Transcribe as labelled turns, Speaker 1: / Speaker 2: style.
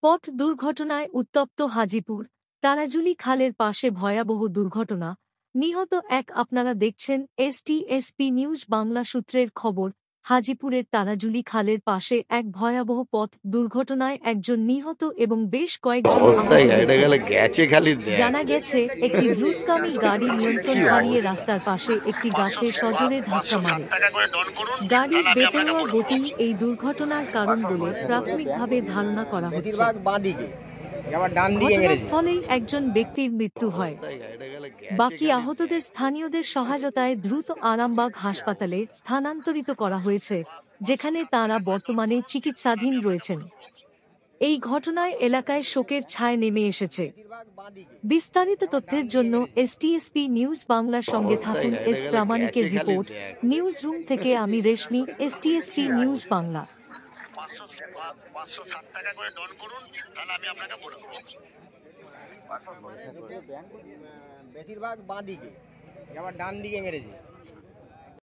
Speaker 1: পথ দুর্ঘটনায় উত্তপ্ত হাজীপুর, তারাজুলি খালের পাশে ভয়াবহ দুর্ঘটনা, নিহত এক। আপনারা দেখছেন এসটিএসপি নিউজ বাংলা সূত্রের খবর। হাজীপুরের তারাজুলি খালের পাশে এক ভয়াবহ পথ দুর্ঘটনায় একজন নিহত এবং বেশ কয়েকজন আহত হয়েছে। জানা গেছে, একটি দ্রুতগামী গাড়ি নিয়ন্ত্রণ হারিয়ে রাস্তার পাশে একটি গাছে সজোরে ধাক্কা মারে। গাড়ির বেপরোয়া গতি এই দুর্ঘটনার কারণ বলে প্রাথমিকভাবে ধারণা করা হচ্ছে। ঘটনাস্থলেই একজন ব্যক্তির মৃত্যু হয়। বাকি আহতদের স্থানীয়দের সহায়তায় দ্রুত আরামবাগ হাসপাতালে স্থানান্তরিত করা হয়েছে, যেখানে তাঁরা বর্তমানে চিকিৎসাধীন রয়েছেন। এই ঘটনায় এলাকায় শোকের ছায়া নেমে এসেছে। বিস্তারিত তথ্যের জন্য এসটিএসপি নিউজ বাংলার সঙ্গে থাকুন। এস প্রামাণিকের রিপোর্ট, নিউজ রুম থেকে আমি রেশমি, এসটিএসপি নিউজ বাংলা।
Speaker 2: 560 টাকা করে ডন করুন, তাহলে আমি আপনাকে বলে দেবো।
Speaker 3: বেশিরভাগ বাঁ দিকে, আবার ডান দিকে মেরেছে।